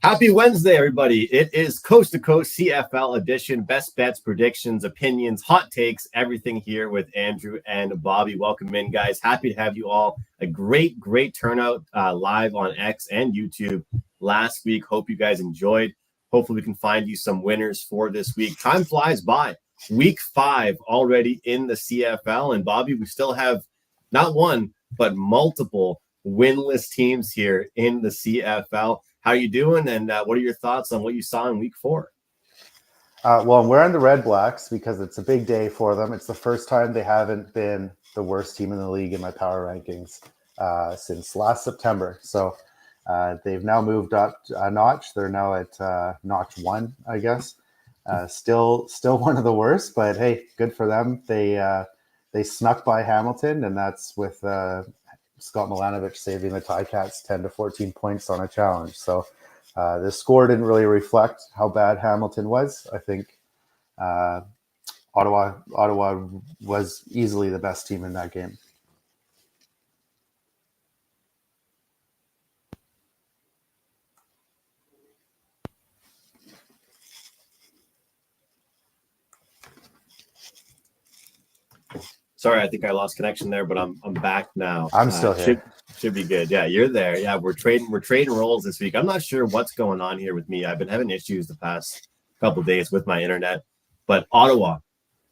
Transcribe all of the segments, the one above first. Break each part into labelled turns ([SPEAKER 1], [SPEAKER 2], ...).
[SPEAKER 1] Happy Wednesday, everybody. It is Coast to Coast CFL edition. Best bets, predictions, opinions, hot takes, everything here with Andrew and Bobby. Welcome in, guys. Happy to have you all. A great turnout live on X and YouTube last week. Hope you guys enjoyed. Hopefully we can find you some winners for this week. Time flies by. Week 5 already in the CFL. And Bobby, we still have not one, but multiple winless teams here in the CFL. How are you doing, and what are your thoughts on what you saw in week 4?
[SPEAKER 2] Well, I'm wearing the Red Blacks because it's a big day for them. It's the first time they haven't been the worst team in the league in my power rankings since last September. So they've now moved up a notch. They're now at notch 1, I guess. Still one of the worst, but hey, good for them. They snuck by Hamilton, and that's with Scott Milanovic saving the Ticats 10 to 14 points on a challenge. So the score didn't really reflect how bad Hamilton was. I think Ottawa was easily the best team in that game.
[SPEAKER 1] Sorry, I think I lost connection there, but I'm back now.
[SPEAKER 2] I'm still here.
[SPEAKER 1] Should be good. Yeah, you're there. Yeah, we're trading roles this week. I'm not sure what's going on here with me. I've been having issues the past couple of days with my internet. But Ottawa,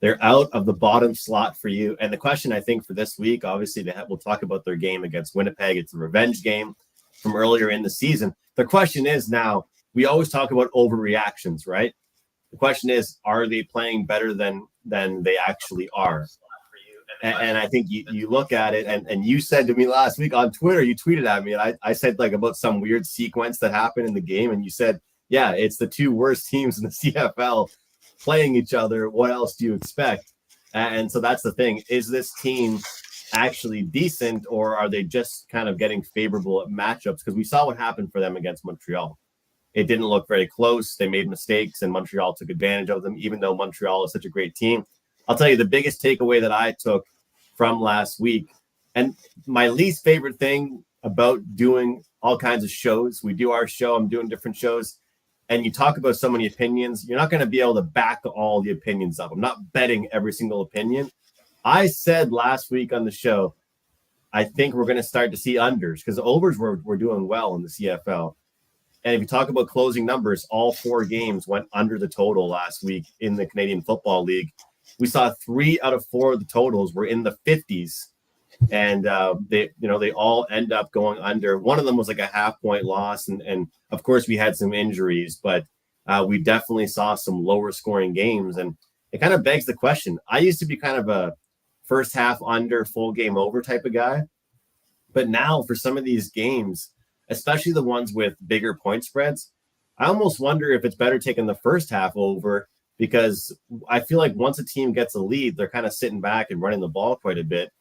[SPEAKER 1] they're out of the bottom slot for you. And the question I think for this week, obviously, we'll talk about their game against Winnipeg. It's a revenge game from earlier in the season. The question is now, we always talk about overreactions, right? The question is, are they playing better than they actually are? And I think you look at it, and you said to me last week on Twitter, you tweeted at me, and I said like about some weird sequence that happened in the game, and you said, yeah, it's the two worst teams in the CFL playing each other. What else do you expect? And so that's the thing. Is this team actually decent, or are they just kind of getting favorable matchups? Because we saw what happened for them against Montreal. It didn't look very close. They made mistakes, and Montreal took advantage of them, even though Montreal is such a great team. I'll tell you the biggest takeaway that I took from last week, and my least favorite thing about doing all kinds of shows. We do our show. I'm doing different shows, and you talk about so many opinions. You're not going to be able to back all the opinions up. I'm not betting every single opinion. I said last week on the show, I think we're going to start to see unders because the overs were doing well in the CFL. And if you talk about closing numbers, all 4 games went under the total last week in the Canadian Football League. We saw 3 out of 4 of the totals were in the 50s, and they all end up going under. One of them was like a half-point loss, and of course we had some injuries, but we definitely saw some lower scoring games, and it kind of begs the question. I used to be kind of a first half under, full game over type of guy, but now for some of these games, especially the ones with bigger point spreads, I almost wonder if it's better taking the first half over. Because I feel like once a team gets a lead, they're kind of sitting back and running the ball quite a bit.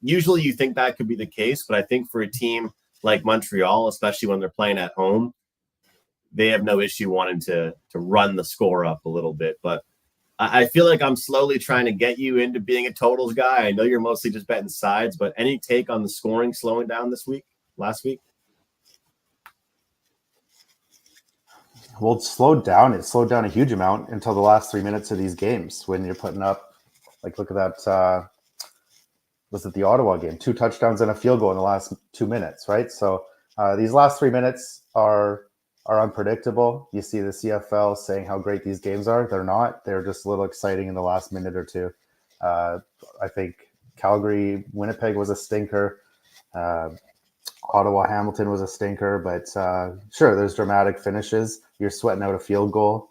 [SPEAKER 1] Usually you think that could be the case, but I think for a team like Montreal, especially when they're playing at home, they have no issue wanting to run the score up a little bit. But I feel like I'm slowly trying to get you into being a totals guy. I know you're mostly just betting sides, but any take on the scoring slowing down last week?
[SPEAKER 2] Well, it slowed down. It slowed down a huge amount until the last 3 minutes of these games when you're putting up, like, look at that. Was it the Ottawa game? 2 touchdowns and a field goal in the last 2 minutes, right? So these last 3 minutes are unpredictable. You see the CFL saying how great these games are. They're not. They're just a little exciting in the last minute or two. I think Calgary, Winnipeg was a stinker. Ottawa Hamilton was a stinker, but sure, there's dramatic finishes. You're sweating out a field goal.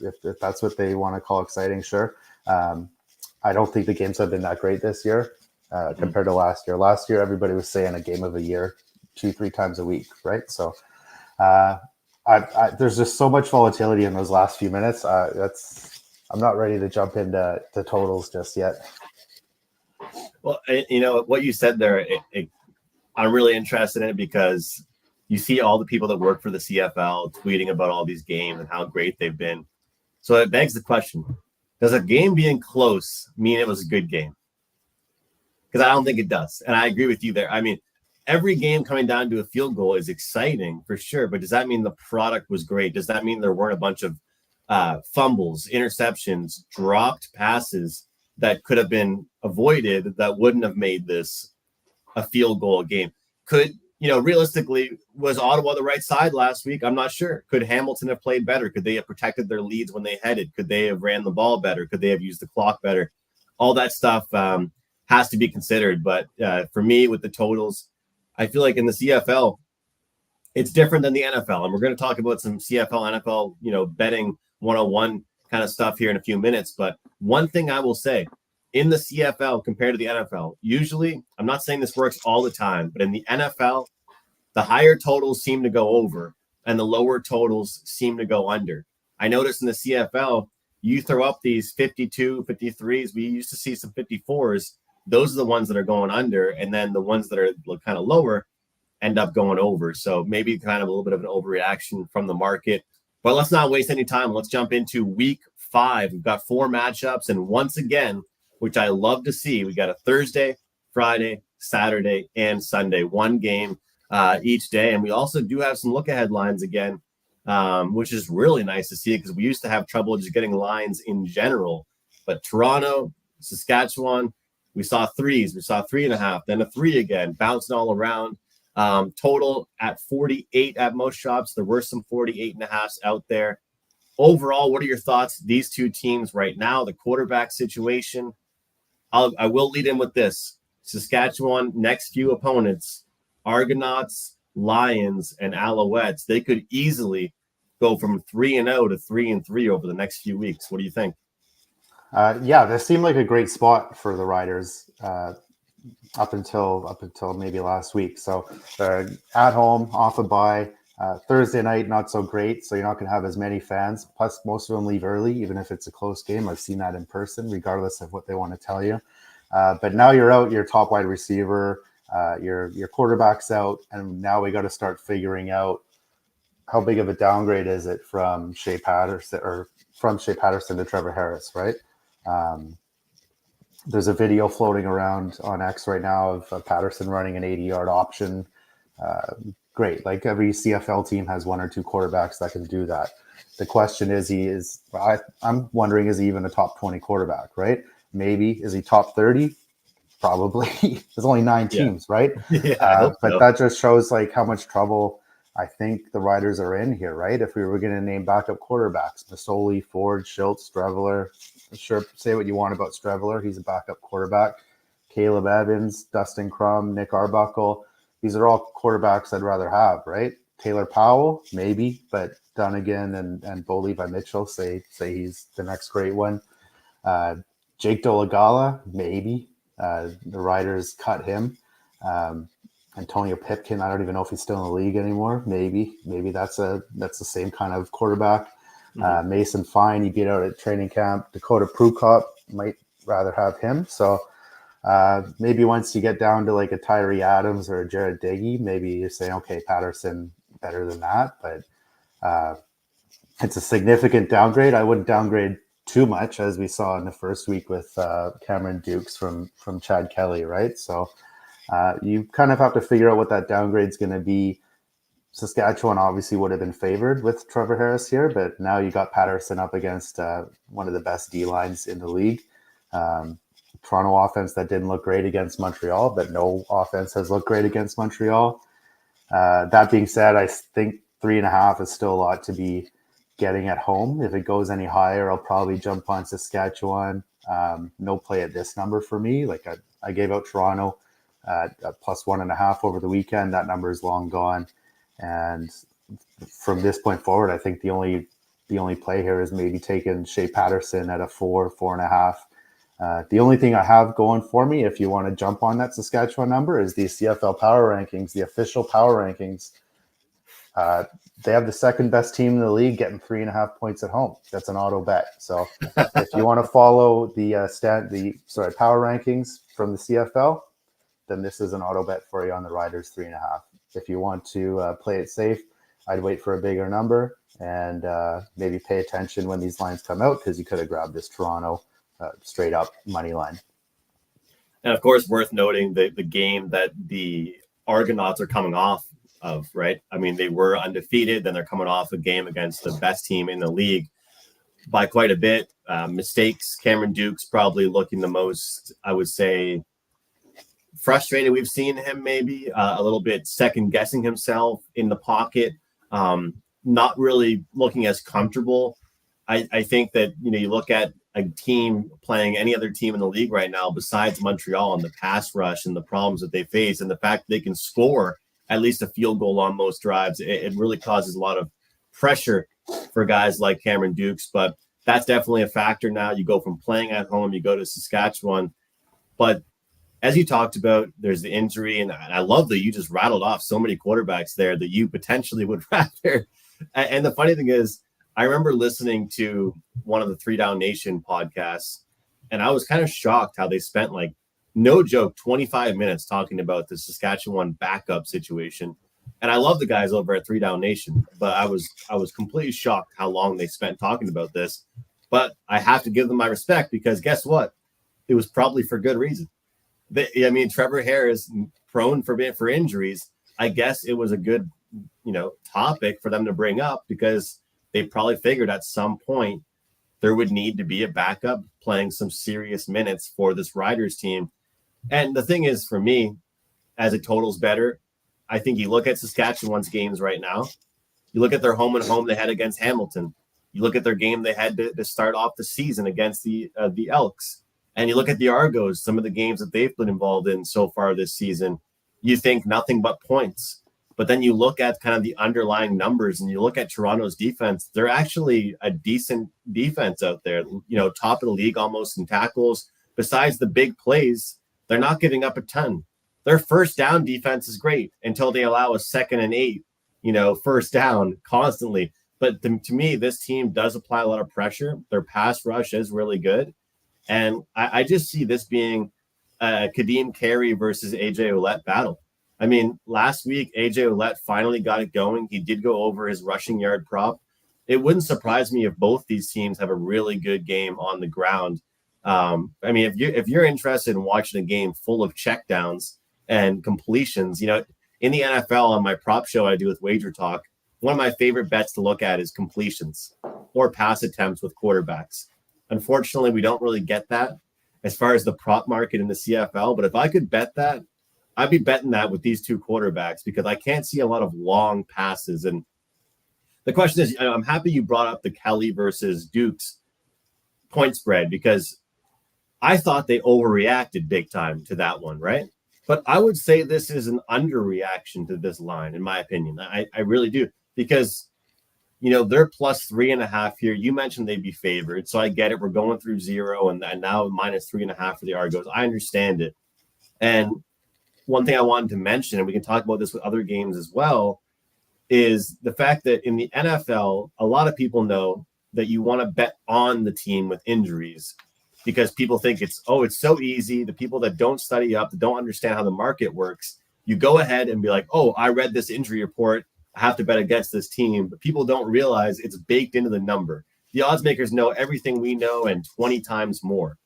[SPEAKER 2] If that's what they want to call exciting, sure. I don't think the games have been that great this year compared to last year. Last year, everybody was saying a game of a year, 2-3 times a week, right? So there's just so much volatility in those last few minutes. I'm not ready to jump into totals just yet.
[SPEAKER 1] Well, what you said there, I'm really interested in it because you see all the people that work for the CFL tweeting about all these games and how great they've been. So it begs the question, does a game being close mean it was a good game? Because I don't think it does. And I agree with you there. I mean, every game coming down to a field goal is exciting for sure. But does that mean the product was great? Does that mean there weren't a bunch of fumbles, interceptions, dropped passes that could have been avoided that wouldn't have made this a field goal game? Could, realistically, was Ottawa the right side last week? I'm not sure. Could Hamilton have played better? Could they have protected their leads when they headed? Could they have ran the ball better? Could they have used the clock better? All that stuff has to be considered. But for me, with the totals, I feel like in the CFL, it's different than the NFL. And we're going to talk about some CFL, NFL, betting 101 kind of stuff here in a few minutes. But one thing I will say, in the CFL compared to the NFL, usually, I'm not saying this works all the time, but in the NFL, the higher totals seem to go over and the lower totals seem to go under. I noticed in the CFL, you throw up these 52, 53s. We used to see some 54s. Those are the ones that are going under. And then the ones that are kind of lower end up going over. So maybe kind of a little bit of an overreaction from the market. But let's not waste any time. Let's jump into week 5. We've got 4 matchups. And once again, which I love to see, we got a Thursday, Friday, Saturday, and Sunday. 1 game each day. And we also do have some look-ahead lines again, which is really nice to see because we used to have trouble just getting lines in general. But Toronto, Saskatchewan, we saw 3s. We saw 3.5, then a 3 again, bouncing all around. Total at 48 at most shops. There were some 48.5s out there. Overall, what are your thoughts? These two teams right now, the quarterback situation. I will lead in with this. Saskatchewan, next few opponents, Argonauts, Lions, and Alouettes. They could easily go from 3-0 to 3-3 over the next few weeks. What do you think?
[SPEAKER 2] Yeah, this seemed like a great spot for the Riders up until maybe last week. So they're at home, off a bye. Thursday night, not so great. So you're not going to have as many fans. Plus, most of them leave early, even if it's a close game. I've seen that in person, regardless of what they want to tell you. But now you're out, your top wide receiver, your quarterback's out, and now we got to start figuring out how big of a downgrade is it from Shea Patterson to Trevor Harris, right? There's a video floating around on X right now of Patterson running an 80-yard option. Great. Like every CFL team has 1 or 2 quarterbacks that can do that. The question is, I'm wondering, is he even a top 20 quarterback, right? Maybe. Is he top 30? Probably. There's only 9 teams, right?
[SPEAKER 1] Yeah,
[SPEAKER 2] but that just shows like how much trouble I think the Riders are in here, right? If we were going to name backup quarterbacks, Masoli, Ford, Schultz, Streveler. Sure, say what you want about Streveler. He's a backup quarterback. Caleb Evans, Dustin Crum, Nick Arbuckle. These are all quarterbacks I'd rather have, right? Taylor Powell, maybe, but Dunnigan and Bo Levi Mitchell say he's the next great one. Jake Dolagala, maybe. The Riders cut him. Antonio Pipkin, I don't even know if he's still in the league anymore. Maybe that's the same kind of quarterback. Mason Fine, he beat out at training camp. Dakota Prukop, might rather have him. So maybe once you get down to like a Tyree Adams or a Jared Diggy, maybe you're saying, okay, Patterson better than that. But it's a significant downgrade. I wouldn't downgrade too much, as we saw in the first week with Cameron Dukes from Chad Kelly, right? So you kind of have to figure out what that downgrade is going to be. Saskatchewan obviously would have been favored with Trevor Harris here, but now you got Patterson up against one of the best D-lines in the league. Toronto offense that didn't look great against Montreal, but no offense has looked great against Montreal. That being said, I think 3.5 is still a lot to be getting at home. If it goes any higher, I'll probably jump on Saskatchewan. No play at this number for me. Like I gave out Toronto at plus 1.5 over the weekend. That number is long gone. And from this point forward, I think the only play here is maybe taking Shea Patterson at a 4.5. The only thing I have going for me, if you want to jump on that Saskatchewan number, is the CFL Power Rankings, the official Power Rankings. They have the second best team in the league getting 3.5 points at home. That's an auto bet. So if you want to follow the Power Rankings from the CFL, then this is an auto bet for you on the Riders 3.5. If you want to play it safe, I'd wait for a bigger number and maybe pay attention when these lines come out, because you could have grabbed this Toronto straight up money line.
[SPEAKER 1] And of course, worth noting the game that the Argonauts are coming off of, right? I mean, they were undefeated, then they're coming off a game against the best team in the league by quite a bit. Mistakes. Cameron Duke's probably looking the most, I would say, frustrated we've seen him, maybe a little bit second guessing himself in the pocket, not really looking as comfortable. I think that, you look at a team playing any other team in the league right now besides Montreal and the pass rush and the problems that they face and the fact that they can score at least a field goal on most drives, it really causes a lot of pressure for guys like Cameron Dukes. But that's definitely a factor now. You go from playing at home, you go to Saskatchewan. But as you talked about, there's the injury, and I love that you just rattled off so many quarterbacks there that you potentially would rather. And the funny thing is, I remember listening to one of the 3 Down Nation podcasts, and I was kind of shocked how they spent, like, no joke, 25 minutes talking about the Saskatchewan backup situation. And I love the guys over at 3 Down Nation, but I was completely shocked how long they spent talking about this. But I have to give them my respect because guess what? It was probably for good reason. I mean, Trevor Harris prone for injuries. I guess it was a good, topic for them to bring up because they probably figured at some point there would need to be a backup playing some serious minutes for this Riders team. And the thing is, for me, as it totals better, I think you look at Saskatchewan's games right now. You look at their home and home they had against Hamilton. You look at their game they had to start off the season against the Elks. And you look at the Argos, some of the games that they've been involved in so far this season, you think nothing but points. But then you look at kind of the underlying numbers and you look at Toronto's defense, they're actually a decent defense out there, top of the league almost in tackles. Besides the big plays, they're not giving up a ton. Their first down defense is great until they allow a 2nd and 8, first down constantly. But to me, this team does apply a lot of pressure. Their pass rush is really good. And I just see this being a Kadeem Carey versus AJ Ouellette battle. I mean, last week, AJ Ouellette finally got it going. He did go over his rushing yard prop. It wouldn't surprise me if both these teams have a really good game on the ground. I mean, if you're interested in watching a game full of checkdowns and completions, in the NFL on my prop show I do with Wager Talk, one of my favorite bets to look at is completions or pass attempts with quarterbacks. Unfortunately, we don't really get that as far as the prop market in the CFL. But if I could bet that, I'd be betting that with these 2 quarterbacks because I can't see a lot of long passes. And the question is, I'm happy you brought up the Kelly versus Dukes point spread because I thought they overreacted big time to that one, right? But I would say this is an underreaction to this line, in my opinion. I really do because they're plus 3.5 here. You mentioned they'd be favored. So I get it. We're going through 0 and now minus 3.5 for the Argos. I understand it. And one thing I wanted to mention, and we can talk about this with other games as well, is the fact that in the NFL, a lot of people know that you want to bet on the team with injuries because people think it's so easy. The people that don't study up, that don't understand how the market works, you go ahead and be like, oh, I read this injury report. I have to bet against this team. But people don't realize it's baked into the number. The odds makers know everything we know and 20 times more.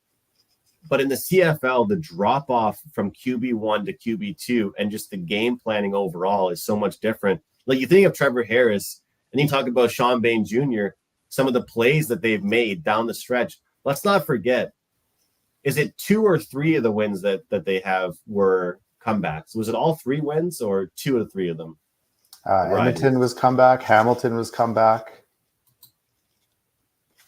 [SPEAKER 1] But in the CFL, the drop off from QB1 to QB2 and just the game planning overall is so much different. Like you think of Trevor Harris and you talk about Sean Bain Jr., some of the plays that they've made down the stretch. Let's not forget, is it 2 or 3 of the wins that they have were comebacks? Was it all 3 wins or 2 of the 3 of them?
[SPEAKER 2] Edmonton was comeback. Hamilton was comeback.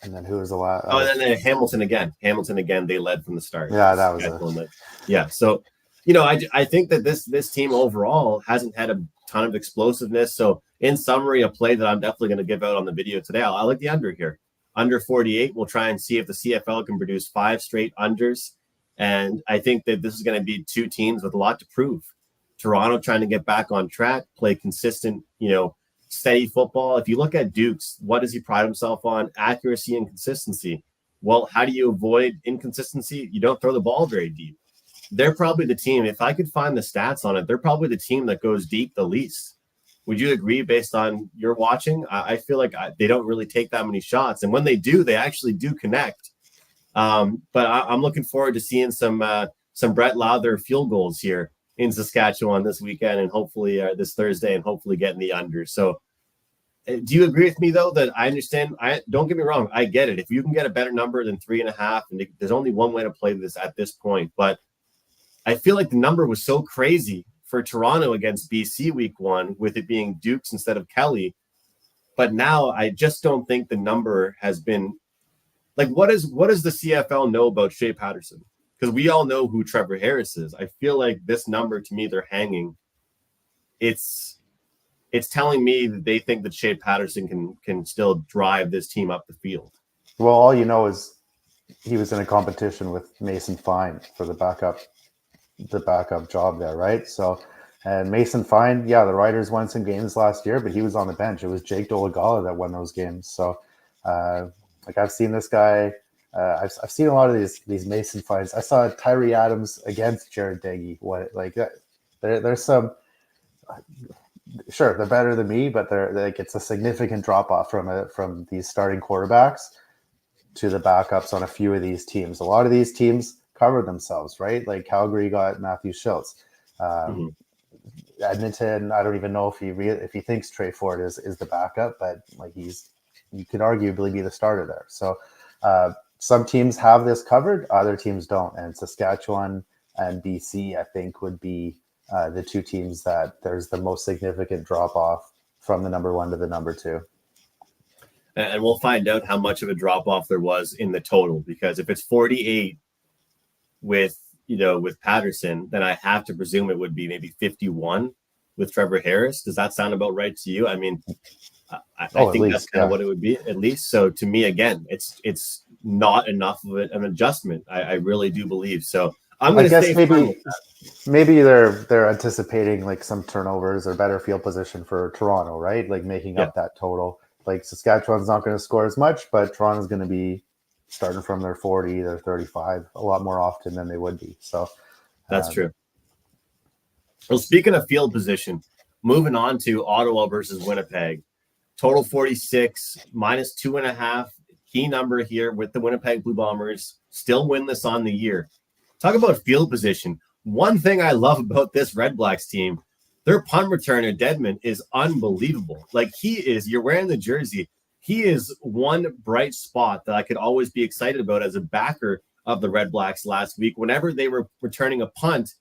[SPEAKER 2] And then who was the last?
[SPEAKER 1] Oh, and then Hamilton again. Hamilton again. They led from the start.
[SPEAKER 2] Yeah, that was it.
[SPEAKER 1] Yeah. So, I think that this team overall hasn't had a ton of explosiveness. So, in summary, a play that I'm definitely going to give out on the video today. I like the under here. Under 48. We'll try and see if the CFL can produce 5 straight unders. And I think that this is going to be 2 teams with a lot to prove. Toronto trying to get back on track, play consistent, steady football. If you look at Dukes, what does he pride himself on? Accuracy and consistency. Well, how do you avoid inconsistency? You don't throw the ball very deep. They're probably the team. If I could find the stats on it, they're probably the team that goes deep the least. Would you agree based on your watching? I feel like they don't really take that many shots. And when they do, they actually do connect. But I'm looking forward to seeing some Brett Lauther field goals here in Saskatchewan this weekend and hopefully this Thursday and hopefully getting the under. So do you agree with me though that I understand? I don't get me wrong, I get it. If you can get a better number than 3.5, and there's only one way to play this at this point, but I feel like the number was so crazy for Toronto against BC week 1 with it being Dukes instead of Kelly. But now I just don't think the number has been like, what does the CFL know about Shea Patterson? Because we all know who Trevor Harris is. I feel like this number, to me, they're hanging. It's telling me that they think that Shea Patterson can still drive this team up the field.
[SPEAKER 2] Well, all you know is he was in a competition with Mason Fine for the backup job there, right? So, and Mason Fine, yeah, the Riders won some games last year, but he was on the bench. It was Jake Dolegala that won those games. So, like I've seen this guy. I've seen a lot of these Mason Fines. I saw Tyree Adams against Jared Daggy. What like there's some. Sure, they're better than me, but they're like it's a significant drop off from these starting quarterbacks to the backups on a few of these teams. A lot of these teams cover themselves, right? Like Calgary got Matthew Schultz. Edmonton, I don't even know if he thinks Trey Ford is the backup, but like you could arguably be the starter there. So some teams have this covered, other teams don't. And Saskatchewan and BC, I think, would be the two teams that there's the most significant drop off from the number 1 to the number 2.
[SPEAKER 1] And we'll find out how much of a drop off there was in the total, because if it's 48 with Patterson, then I have to presume it would be maybe 51 with Trevor Harris. Does that sound about right to you? I mean, I think that's kind of what it would be, at least. So to me, again, it's not enough of an adjustment. I really do believe so. I'm going to say
[SPEAKER 2] maybe they're anticipating like some turnovers or better field position for Toronto, right? Like making up that total. Like Saskatchewan's not going to score as much, but Toronto's going to be starting from their 40, their 35 a lot more often than they would be. So
[SPEAKER 1] that's true. Well, speaking of field position, moving on to Ottawa versus Winnipeg, total 46 minus 2.5. Key number here with the Winnipeg Blue Bombers, still winless on the year. Talk about field position. One thing I love about this Red Blacks team, their punt returner, Dedmon, is unbelievable. Like you're wearing the jersey. He is one bright spot that I could always be excited about as a backer of the Red Blacks last week. Whenever they were returning a punt,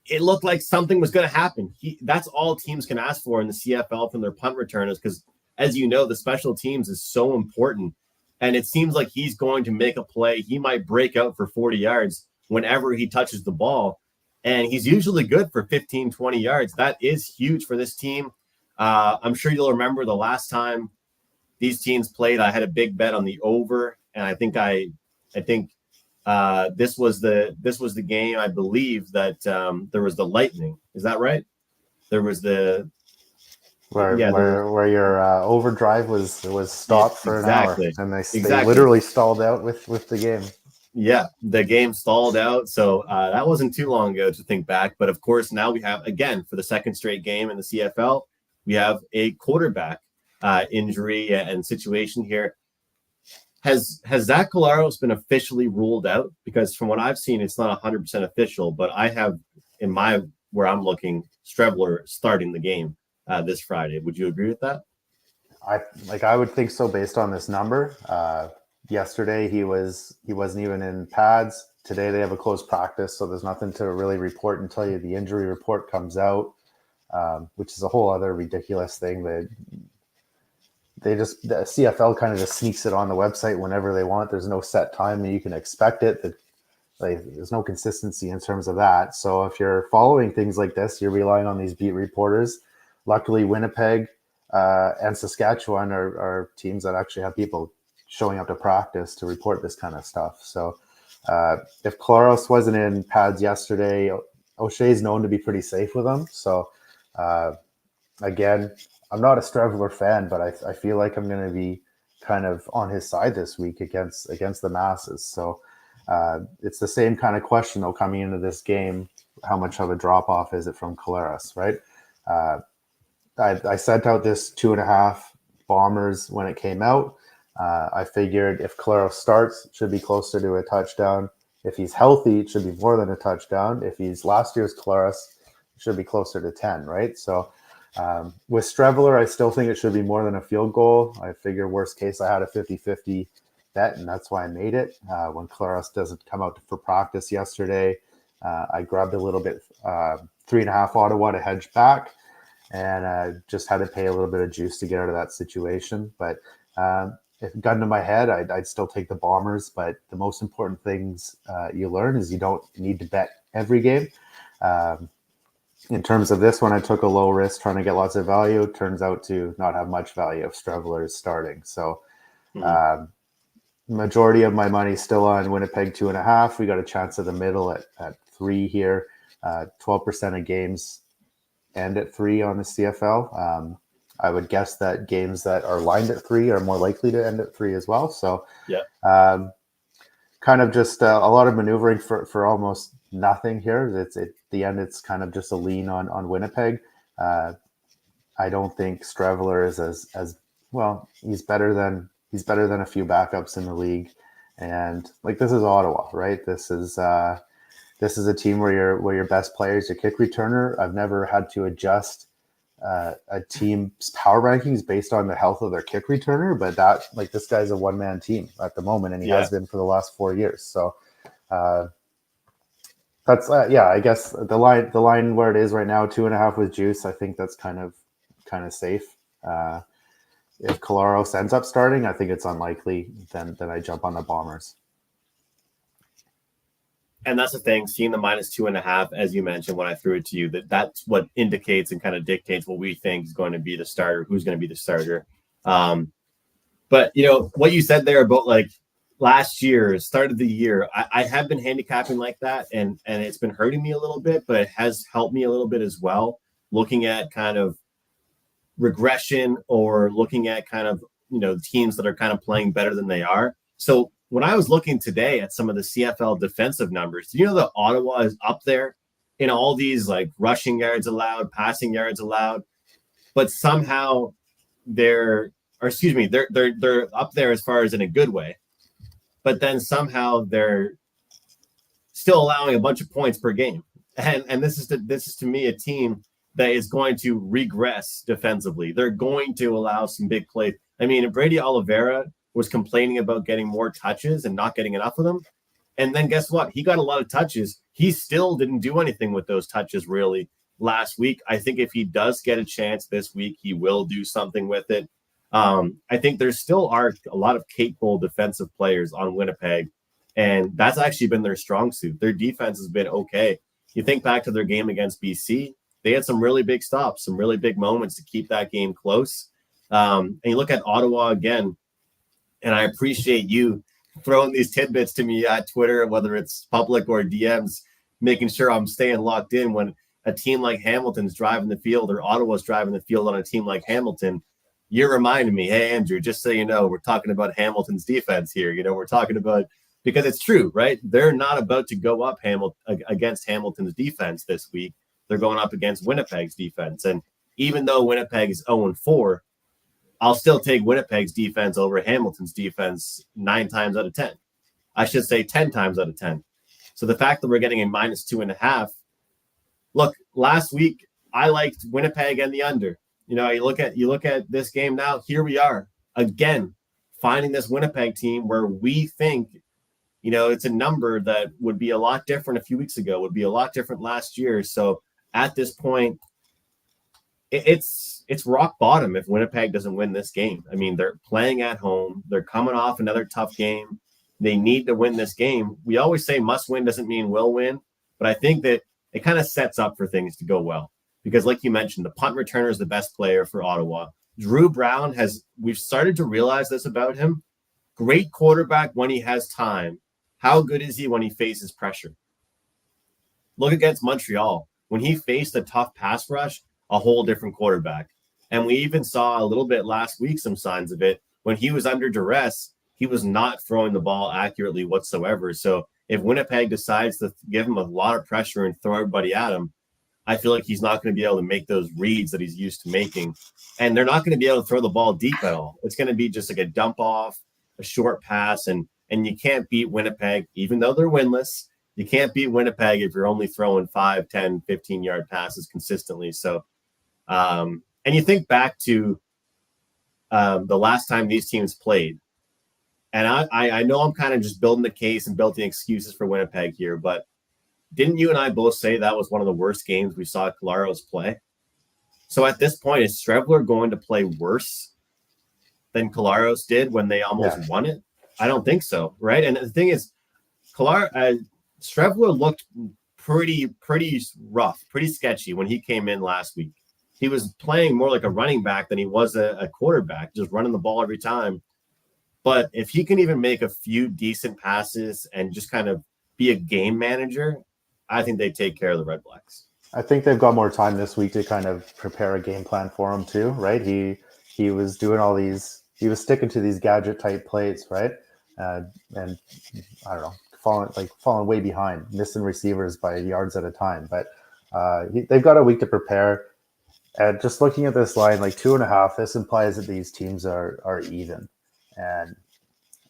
[SPEAKER 1] it looked like something was going to happen. That's all teams can ask for in the CFL from their punt returners, because, as you know, the special teams is so important. And it seems like he's going to make a play. He might break out for 40 yards whenever he touches the ball. And he's usually good for 15, 20 yards. That is huge for this team. I'm sure you'll remember the last time these teams played, I had a big bet on the over. And I think this was the game, I believe, that there was the lightning. Is that right? There was
[SPEAKER 2] where your overdrive was stopped for an hour, and they literally stalled out with the game.
[SPEAKER 1] Yeah, the game stalled out. So that wasn't too long ago to think back. But of course, now we have, again, for the second straight game in the CFL, we have a quarterback injury and situation here. Has Zach Collaros been officially ruled out? Because from what I've seen, it's not 100% official, but I have where I'm looking, Strebler starting the game this Friday. Would you agree with that?
[SPEAKER 2] I would think so based on this number. Yesterday he wasn't even in pads. Today they have a closed practice, so there's nothing to really report until the injury report comes out, which is a whole other ridiculous thing that the CFL kind of just sneaks it on the website whenever they want. There's no set time that you can expect it. There's no consistency in terms of that. So if you're following things like this, you're relying on these beat reporters. Luckily, Winnipeg and Saskatchewan are teams that actually have people showing up to practice to report this kind of stuff. So if Collaros wasn't in pads yesterday, O'Shea's known to be pretty safe with them. So again, I'm not a Strebler fan, but I feel like I'm going to be kind of on his side this week against the masses. So it's the same kind of question, though, coming into this game. How much of a drop-off is it from Collaros, right? I sent out this 2.5 Bombers when it came out. I figured if Collaros starts, it should be closer to a touchdown. If he's healthy, it should be more than a touchdown. If he's last year's Claris, it should be closer to 10, right? So with Streveler, I still think it should be more than a field goal. I figure worst case, I had a 50-50 bet, and that's why I made it. When Claris doesn't come out for practice yesterday, I grabbed a little bit 3.5 Ottawa to hedge back, and just had to pay a little bit of juice to get out of that situation. But if gun to my head, I'd still take the Bombers. But the most important things you learn is you don't need to bet every game. In terms of this one, I took a low risk trying to get lots of value. It turns out to not have much value if Streveler is starting. So majority of my money still on Winnipeg 2.5. We got a chance at the middle at 3 here. 12% of games end at 3 on the CFL. I would guess that games that are lined at 3 are more likely to end at 3 as well. So kind of just a lot of maneuvering for almost nothing here. It's at the end, it's kind of just a lean on Winnipeg. I don't think Streveler is as well. He's better than a few backups in the league, and like this is Ottawa, right? This is a team where your best player is your kick returner. I've never had to adjust a team's power rankings based on the health of their kick returner, but that like this guy's a one-man team at the moment, and he has been for the last 4 years. So that's I guess the line where it is right now, 2.5 with juice. I think that's kind of safe. If Collaros ends up starting, I think it's unlikely. Then I jump on the Bombers.
[SPEAKER 1] And that's the thing, seeing the -2.5, as you mentioned when I threw it to you, that's what indicates and kind of dictates what we think is going to be the starter, who's going to be the starter. But, what you said there about like last year, start of the year, I have been handicapping like that, and it's been hurting me a little bit, but it has helped me a little bit as well, looking at kind of regression or looking at kind of, teams that are kind of playing better than they are. So when I was looking today at some of the CFL defensive numbers, do you know that Ottawa is up there in all these like rushing yards allowed, passing yards allowed, but somehow they're up there as far as in a good way, but then somehow they're still allowing a bunch of points per game. And this is to me a team that is going to regress defensively. They're going to allow some big plays. I mean, Brady Oliveira was complaining about getting more touches and not getting enough of them. And then guess what? He got a lot of touches. He still didn't do anything with those touches really last week. I think if he does get a chance this week, he will do something with it. I think there still are a lot of capable defensive players on Winnipeg, and that's actually been their strong suit. Their defense has been okay. You think back to their game against BC, they had some really big stops, some really big moments to keep that game close. And you look at Ottawa again, and I appreciate you throwing these tidbits to me at Twitter, whether it's public or DMs, making sure I'm staying locked in when a team like Hamilton's driving the field or Ottawa's driving the field on a team like Hamilton. You're reminding me, hey, Andrew, just so you know, we're talking about Hamilton's defense here. We're talking about, because it's true, right? They're not about to go up against Hamilton's defense this week. They're going up against Winnipeg's defense. And even though Winnipeg is 0-4, I'll still take Winnipeg's defense over Hamilton's defense 9 times out of 10. I should say 10 times out of 10. So the fact that we're getting a -2.5, look, last week I liked Winnipeg and the under. You look at this game now. Here we are again, finding this Winnipeg team where we think, it's a number that would be a lot different a few weeks ago, would be a lot different last year. So at this point, it's rock bottom if Winnipeg doesn't win this game. I mean, they're playing at home. They're coming off another tough game. They need to win this game. We always say must win doesn't mean will win, but I think that it kind of sets up for things to go well. Because like you mentioned, the punt returner is the best player for Ottawa. Drew Brown we've started to realize this about him. Great quarterback when he has time. How good is he when he faces pressure? Look against Montreal. When he faced a tough pass rush, a whole different quarterback. And we even saw a little bit last week, some signs of it. When he was under duress, he was not throwing the ball accurately whatsoever. So if Winnipeg decides to give him a lot of pressure and throw everybody at him, I feel like he's not going to be able to make those reads that he's used to making. And they're not going to be able to throw the ball deep at all. It's going to be just like a dump off, a short pass. And And you can't beat Winnipeg, even though they're winless. You can't beat Winnipeg if you're only throwing 5, 10, 15-yard passes consistently. So, and you think back to the last time these teams played. And I know I'm kind of just building the case and building excuses for Winnipeg here, but didn't you and I both say that was one of the worst games we saw Colaros play? So at this point, is Strevler going to play worse than Colaros did when they almost won it? I don't think so, right? And the thing is, Strevler looked pretty rough, pretty sketchy when he came in last week. He was playing more like a running back than he was a quarterback, just running the ball every time. But if he can even make a few decent passes and just kind of be a game manager, I think they take care of the Red Blacks.
[SPEAKER 2] I think they've got more time this week to kind of prepare a game plan for him too, right? He was doing all these, he was sticking to these gadget type plays, right? And I don't know, falling way behind, missing receivers by yards at a time. But they've got a week to prepare. And just looking at this line, like 2.5, this implies that these teams are even. And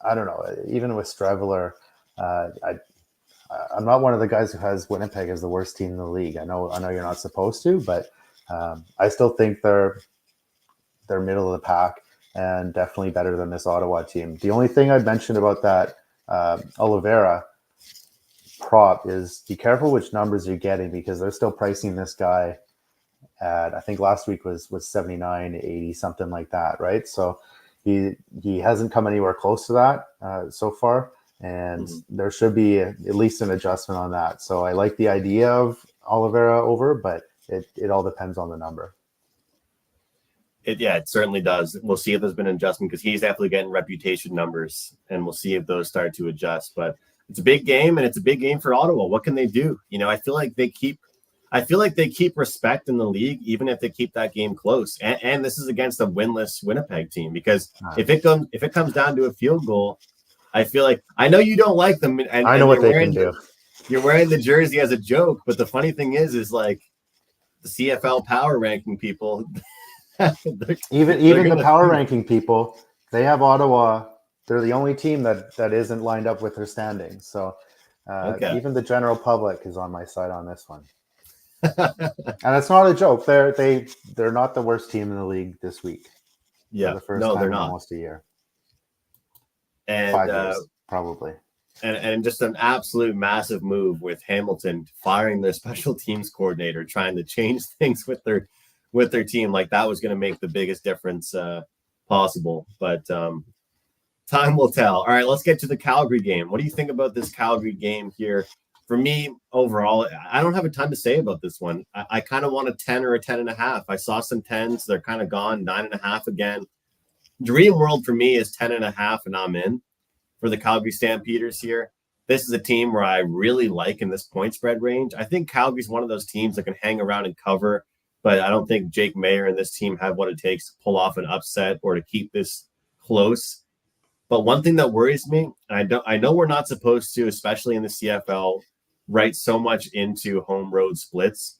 [SPEAKER 2] I don't know, even with Strevler, I'm not one of the guys who has Winnipeg as the worst team in the league. I know you're not supposed to, but I still think they're middle of the pack and definitely better than this Ottawa team. The only thing I'd mention about that Oliveira prop is be careful which numbers you're getting, because they're still pricing this guy at, I think last week was 79, 80, something like that, right? So he hasn't come anywhere close to that so far. And there should be at least an adjustment on that. So I like the idea of Oliveira over, but it all depends on the number.
[SPEAKER 1] It certainly does. We'll see if there's been an adjustment, because he's definitely getting reputation numbers, and we'll see if those start to adjust. But it's a big game, and it's a big game for Ottawa. What can they do? I feel like they keep respect in the league, even if they keep that game close. And this is against a winless Winnipeg team, because if it comes down to a field goal, I feel like, I know you don't like them. And
[SPEAKER 2] I know what they can do.
[SPEAKER 1] You're wearing the jersey as a joke, but the funny thing is like the CFL power ranking people,
[SPEAKER 2] even the power ranking people, they have Ottawa. They're the only team that isn't lined up with their standings. So even the general public is on my side on this one. And it's not a joke. They're not the worst team in the league this week.
[SPEAKER 1] Yeah,
[SPEAKER 2] for the first time
[SPEAKER 1] they're
[SPEAKER 2] in
[SPEAKER 1] not.
[SPEAKER 2] Almost a year.
[SPEAKER 1] And
[SPEAKER 2] 5 years, probably.
[SPEAKER 1] And just an absolute massive move with Hamilton firing their special teams coordinator, trying to change things with their team. Like, that was going to make the biggest difference possible. But time will tell. All right, let's get to the Calgary game. What do you think about this Calgary game here? For me, overall, I don't have a ton to say about this one. I kind of want a 10 or a 10.5. I saw some 10s. They're kind of gone. 9.5 again. Dream world for me is 10.5, and I'm in for the Calgary Stampeders here. This is a team where I really like in this point spread range. I think Calgary's one of those teams that can hang around and cover, but I don't think Jake Mayer and this team have what it takes to pull off an upset or to keep this close. But one thing that worries me, and I know we're not supposed to, especially in the CFL, write so much into home road splits.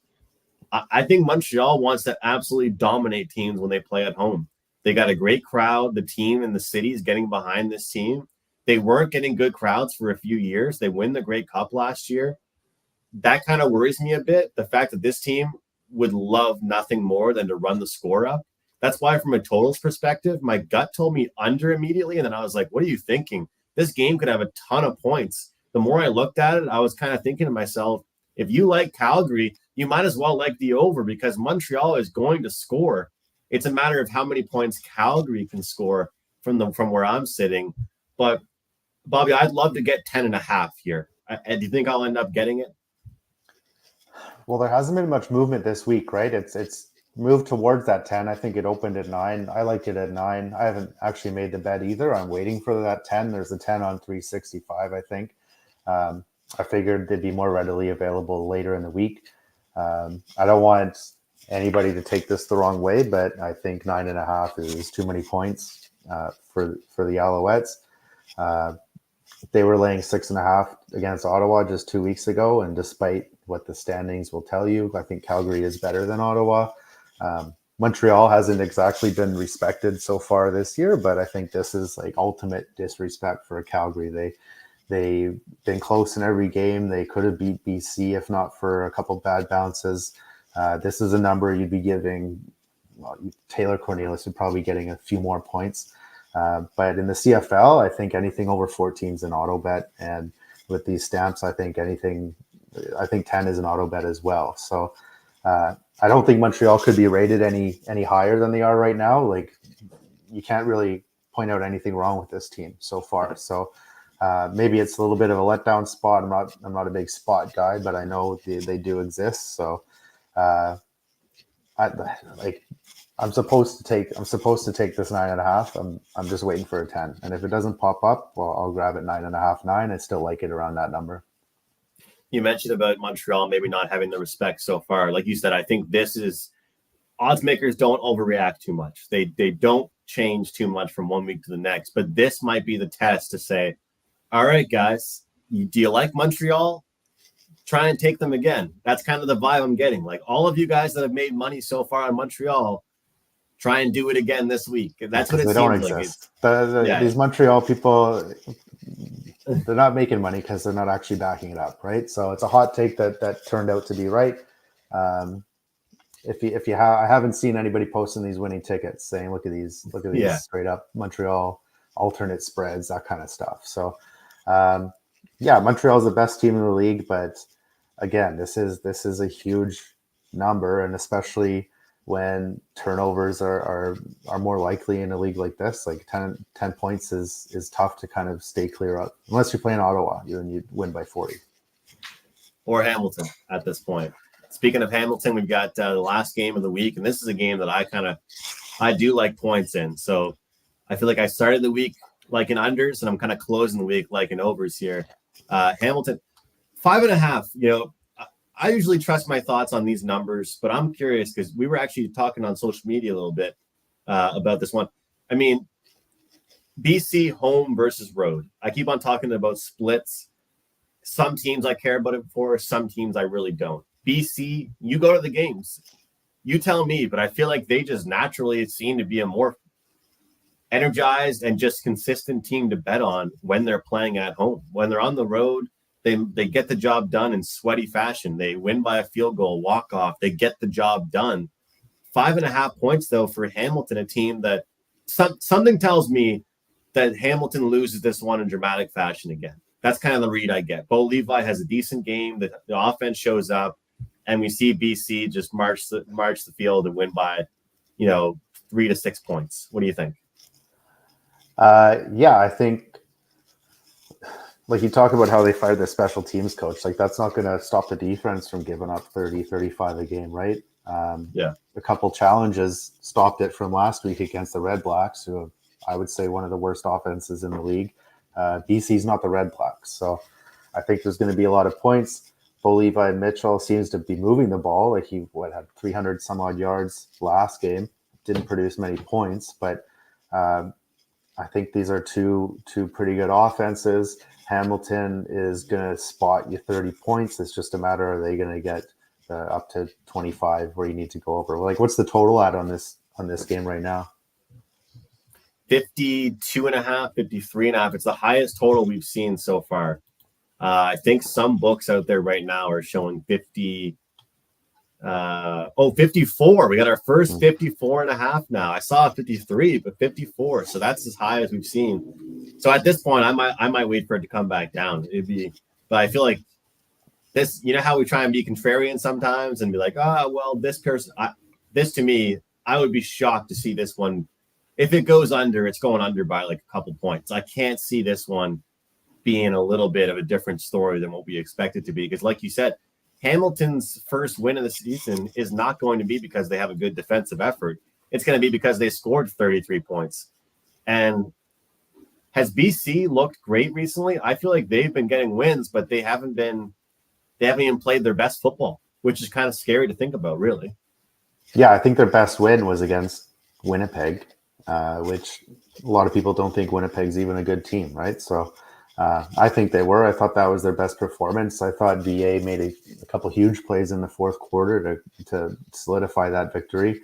[SPEAKER 1] I think Montreal wants to absolutely dominate teams when they play at home. They got a great crowd. The team and the city is getting behind this team. They weren't getting good crowds for a few years. They win the Grey Cup last year. That kind of worries me a bit. The fact that this team would love nothing more than to run the score up. That's why, from a totals perspective, my gut told me under immediately. And then I was like, what are you thinking? This game could have a ton of points. The more I looked at it, I was kind of thinking to myself, if you like Calgary, you might as well like the over, because Montreal is going to score. It's a matter of how many points Calgary can score from where I'm sitting. But Bobby, I'd love to get 10.5 here. Do you think I'll end up getting it?
[SPEAKER 2] Well, there hasn't been much movement this week, right? It's moved towards that 10. I think it opened at 9. I liked it at 9. I haven't actually made the bet either. I'm waiting for that 10. There's a 10 on 365, I think. I figured they'd be more readily available later in the week. I don't want anybody to take this the wrong way, but I think 9.5 is too many points for the Alouettes. They were laying 6.5 against Ottawa just 2 weeks ago, and despite what the standings will tell you, I think Calgary is better than Ottawa. Montreal hasn't exactly been respected so far this year, but I think this is like ultimate disrespect for Calgary. They've been close in every game. They could have beat BC if not for a couple bad bounces. This is a number you'd be giving. Well, Taylor Cornelius would probably getting a few more points. But in the CFL, I think anything over 14 is an auto bet. And with these stamps, I think 10 is an auto bet as well. So I don't think Montreal could be rated any higher than they are right now. Like, you can't really point out anything wrong with this team so far. So maybe it's a little bit of a letdown spot. I'm not a big spot guy, but I know they do exist. So I'm supposed to take this 9.5. I'm just waiting for a 10. And if it doesn't pop up, well, I'll grab it 9.5, 9. I still like it around that number.
[SPEAKER 1] You mentioned about Montreal maybe not having the respect so far. Like you said, I think this is odds makers don't overreact too much. They don't change too much from one week to the next. But this might be the test to say, all right, guys, do you like Montreal? Try and take them again. That's kind of the vibe I'm getting. Like, all of you guys that have made money so far on Montreal, try and do it again this week. That's what it seems like.
[SPEAKER 2] These Montreal people, they're not making money because they're not actually backing it up, right? So it's a hot take that turned out to be right. I haven't seen anybody posting these winning tickets saying, look at these straight up Montreal alternate spreads, that kind of stuff. So Montreal is the best team in the league, but again, this is a huge number, and especially when turnovers are more likely in a league like this. Like 10 points is tough to kind of stay clear of, unless you're playing Ottawa, you win by 40.
[SPEAKER 1] Or Hamilton at this point. Speaking of Hamilton, we've got the last game of the week, and this is a game that I do like points in. So I feel like I started the week like in unders, and I'm kind of closing the week like in overs here. Hamilton, 5.5, I usually trust my thoughts on these numbers, but I'm curious because we were actually talking on social media a little bit about this one. I mean, BC home versus road. I keep on talking about splits. Some teams I care about it for, some teams I really don't. BC, you go to the games. You tell me, but I feel like they just naturally seem to be a more energized and just consistent team to bet on when they're playing at home. When they're on the road, they get the job done in sweaty fashion. They win by a field goal, walk off. They get the job done. 5.5 points, though, for Hamilton, a team that something tells me that Hamilton loses this one in dramatic fashion again. That's kind of the read I get. Bo Levi has a decent game. The offense shows up, and we see BC just march the field and win by, 3 to 6 points. What do you think?
[SPEAKER 2] I think, like, you talk about how they fired their special teams coach. Like, that's not going to stop the defense from giving up 30, 35 a game, right? A couple challenges stopped it from last week against the Red Blacks, who have, I would say, one of the worst offenses in the league. BC's not the Red Blacks. So I think there's going to be a lot of points. Bo Levi Mitchell seems to be moving the ball. Like, he had 300 some odd yards last game. Didn't produce many points, but I think these are two pretty good offenses. Hamilton is going to spot you 30 points. It's just a matter, are they going to get up to 25 where you need to go over? Like, what's the total at on this game right now?
[SPEAKER 1] 52.5, 53.5. It's the highest total we've seen so far. I think some books out there right now are showing 50. 54. We got our first 54.5 now. I saw 53, but 54. So that's as high as we've seen. So at this point, I might wait for it to come back down. But I feel like this, how we try and be contrarian sometimes and be like, this person, this to me, I would be shocked to see this one. If it goes under, it's going under by like a couple points. I can't see this one being a little bit of a different story than what we expect it to be. Because like you said, Hamilton's first win of the season is not going to be because they have a good defensive effort. It's going to be because they scored 33 points. And has BC looked great recently? I feel like they've been getting wins, but they haven't even played their best football, which is kind of scary to think about, really.
[SPEAKER 2] Yeah, I think their best win was against Winnipeg, which a lot of people don't think Winnipeg's even a good team, right? So I think they were. I thought that was their best performance. I thought VA made a couple huge plays in the fourth quarter to solidify that victory.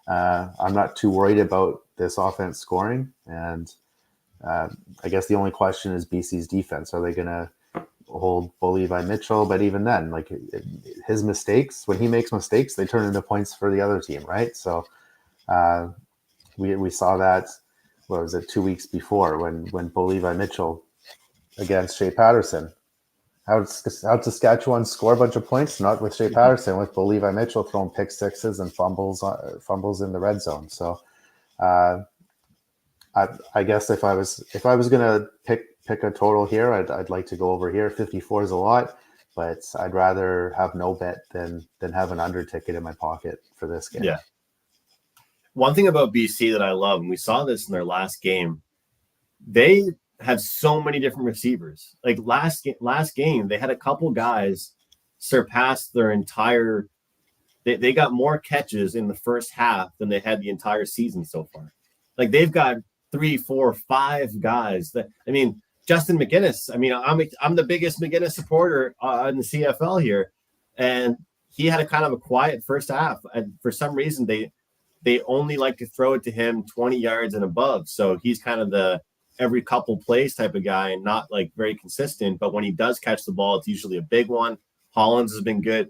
[SPEAKER 2] I'm not too worried about this offense scoring. And I guess the only question is BC's defense. Are they going to hold Levi Mitchell? But even then, like his mistakes, when he makes mistakes, they turn into points for the other team, right? So we saw that, what was it, 2 weeks before when Levi Mitchell against Shea Patterson. How'd Saskatchewan score a bunch of points? Not with Shea Patterson, with Levi Mitchell throwing pick sixes and fumbles in the red zone. So I guess if I was gonna pick a total here, I'd like to go over here. 54 is a lot, but I'd rather have no bet than have an under ticket in my pocket for this game.
[SPEAKER 1] Yeah. One thing about BC that I love, and we saw this in their last game, they have so many different receivers. Like last game, they had a couple guys surpass their entire. They got more catches in the first half than they had the entire season so far. Like they've got 3, 4, 5 guys that. I mean, Justin McGinnis. I mean, I'm the biggest McGinnis supporter in the CFL here, and he had a kind of a quiet first half. And for some reason, they only like to throw it to him 20 yards and above. So he's kind of the every couple plays type of guy and not like very consistent. But when he does catch the ball, it's usually a big one. Hollins has been good.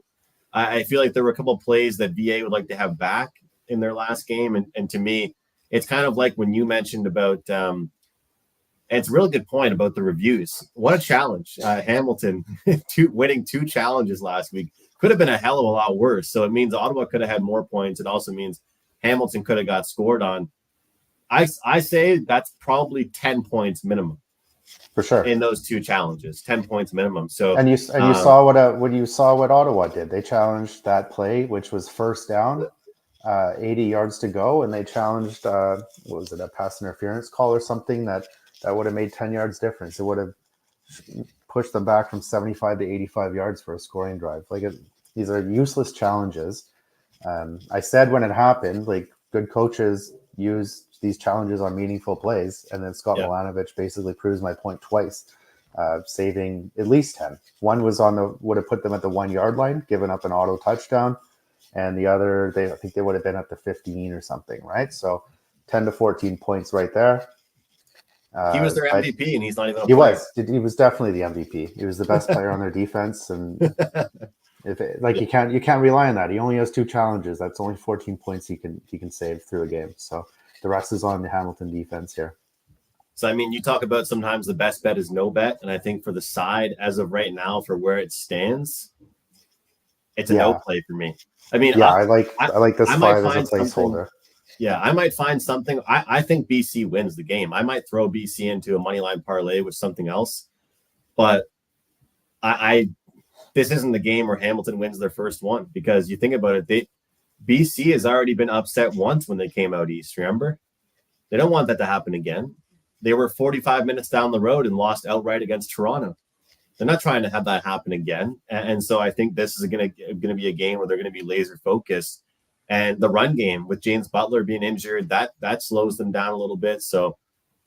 [SPEAKER 1] I feel like there were a couple of plays that VA would like to have back in their last game. And to me, it's kind of like when you mentioned about, and it's a really good point about the reviews. What a challenge. Hamilton winning 2 challenges last week could have been a hell of a lot worse. So it means Ottawa could have had more points. It also means Hamilton could have got scored on. I say that's probably 10 points minimum
[SPEAKER 2] for sure
[SPEAKER 1] in those 2 challenges. 10 points minimum. So
[SPEAKER 2] and you saw what Ottawa did. They challenged that play, which was first down, 80 yards to go, and they challenged what was it, a pass interference call or something that would have made 10 yards difference. It would have pushed them back from 75 to 85 yards for a scoring drive. These are useless challenges. I said when it happened, like good coaches use these challenges on meaningful plays, and then Scott Milanovich basically proves my point twice, saving at least 10. One was would have put them at the 1 yard line, giving up an auto touchdown, and the other I think they would have been at the 15 or something, right? So 10 to 14 points right there.
[SPEAKER 1] He was their MVP, and he's not even.
[SPEAKER 2] He was definitely the MVP. He was the best player on their defense, and you can't rely on that. He only has 2 challenges. That's only 14 points he can save through a game. So the rest is on the Hamilton defense here.
[SPEAKER 1] So I mean, you talk about sometimes the best bet is no bet, and I think for the side as of right now, for where it stands, it's a no play for me. I mean,
[SPEAKER 2] I like this 5 as a placeholder.
[SPEAKER 1] Yeah, I might find something. I think BC wins the game. I might throw BC into a money line parlay with something else, but this isn't the game where Hamilton wins their first one, because you think about it, BC has already been upset once when they came out east. Remember, they don't want that to happen again. They were 45 minutes down the road and lost outright against Toronto. They're not trying to have that happen again, and so I think this is going to be a game where they're going to be laser focused. And the run game with James Butler being injured, that slows them down a little bit. So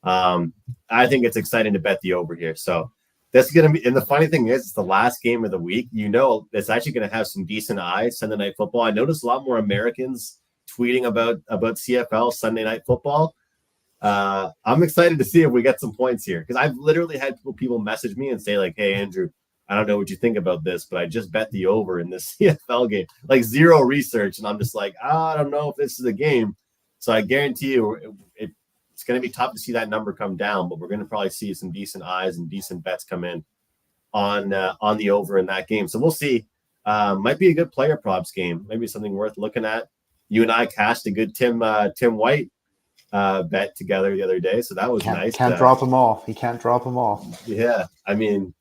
[SPEAKER 1] I think it's exciting to bet the over here. So that's going to be, and the funny thing is, it's the last game of the week. It's actually going to have some decent eyes, Sunday Night Football. I noticed a lot more Americans tweeting about CFL Sunday Night Football. I'm excited to see if we get some points here, because I've literally had people message me and say like, hey, Andrew, I don't know what you think about this, but I just bet the over in this CFL game, like zero research. And I'm just like, I don't know if this is a game. So I guarantee you it's going to be tough to see that number come down, but we're going to probably see some decent eyes and decent bets come in on the over in that game. So we'll see. Might be a good player props game. Maybe something worth looking at. You and I cashed a good Tim White bet together the other day. So that was nice.
[SPEAKER 2] Can't drop them all. He can't drop them all.
[SPEAKER 1] Yeah. I mean,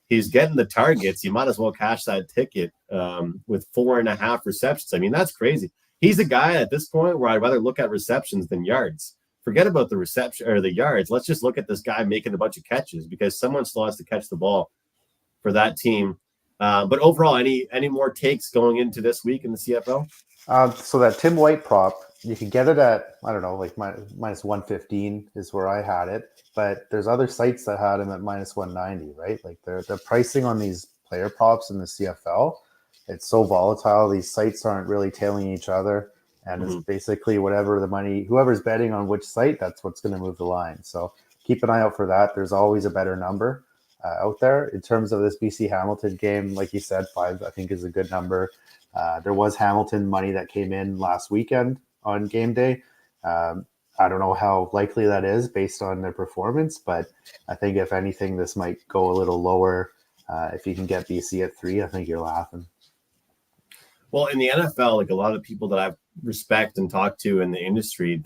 [SPEAKER 1] he's getting the targets. You might as well cash that ticket with 4.5 receptions. I mean, that's crazy. He's a guy at this point where I'd rather look at receptions than yards. Forget about the reception or the yards. Let's just look at this guy making a bunch of catches, because someone still has to catch the ball for that team. But overall, any more takes going into this week in the CFL?
[SPEAKER 2] So that Tim White prop, you can get it at, I don't know, like minus 115 is where I had it. But there's other sites that had him at minus 190, right? Like the pricing on these player props in the CFL, it's so volatile. These sites aren't really tailing each other. And it's basically whatever the money, whoever's betting on which site, that's what's going to move the line. So keep an eye out for that. There's always a better number out there. In terms of this BC Hamilton game, like you said, 5, I think is a good number. There was Hamilton money that came in last weekend on game day. I don't know how likely that is based on their performance, but I think if anything, this might go a little lower. If you can get BC at 3, I think you're laughing.
[SPEAKER 1] Well, in the NFL, like a lot of people that I respect and talk to in the industry,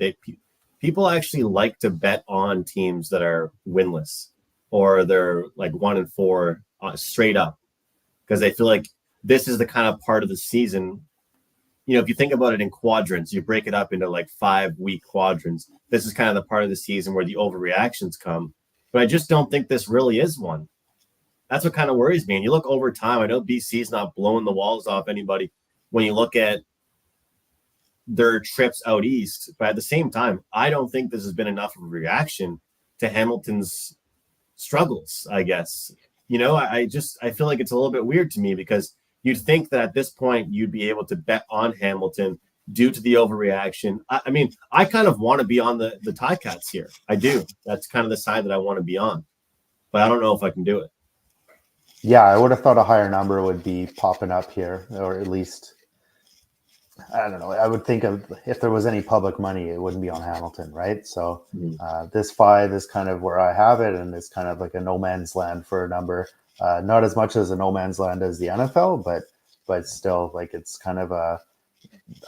[SPEAKER 1] people actually like to bet on teams that are winless or they're like 1-4 straight up, because they feel like this is the kind of part of the season. You know, if you think about it in quadrants, you break it up into like 5-week quadrants. This is kind of the part of the season where the overreactions come. But I just don't think this really is one. That's what kind of worries me. And you look over time, I know BC's not blowing the walls off anybody when you look at their trips out east. But at the same time, I don't think this has been enough of a reaction to Hamilton's struggles, I guess. You know, I feel like it's a little bit weird to me, because you'd think that at this point you'd be able to bet on Hamilton due to the overreaction. I mean, I kind of want to be on the Ticats here. I do. That's kind of the side that I want to be on. But I don't know if I can do it.
[SPEAKER 2] Yeah, I would have thought a higher number would be popping up here, or at least, I don't know. I would think of, if there was any public money, it wouldn't be on Hamilton, right? So this 5 is kind of where I have it, and it's kind of like a no man's land for a number. Not as much as a no man's land as the NFL, but still, like, it's kind of a.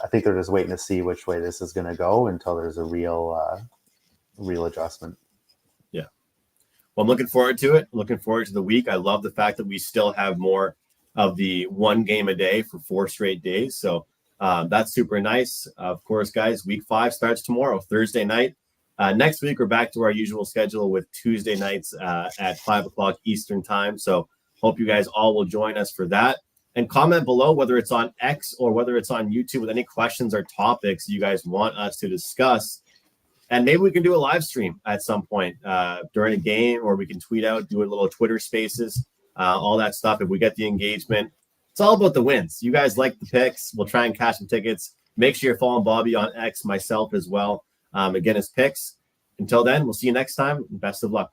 [SPEAKER 2] I think they're just waiting to see which way this is going to go until there's a real adjustment.
[SPEAKER 1] Yeah. Well, I'm looking forward to it. Looking forward to the week. I love the fact that we still have more of the 1 game a day for 4 straight days. So that's super nice. Of course, guys, week 5 starts tomorrow, Thursday night. Next week, we're back to our usual schedule with Tuesday nights at 5 o'clock Eastern time. So hope you guys all will join us for that. And comment below, whether it's on X or whether it's on YouTube, with any questions or topics you guys want us to discuss. And maybe we can do a live stream at some point during a game, or we can tweet out, do a little Twitter spaces, all that stuff. If we get the engagement, it's all about the wins. You guys like the picks. We'll try and cash some tickets. Make sure you're following Bobby on X, myself as well. Again, it's picks. Until then, we'll see you next time. Best of luck.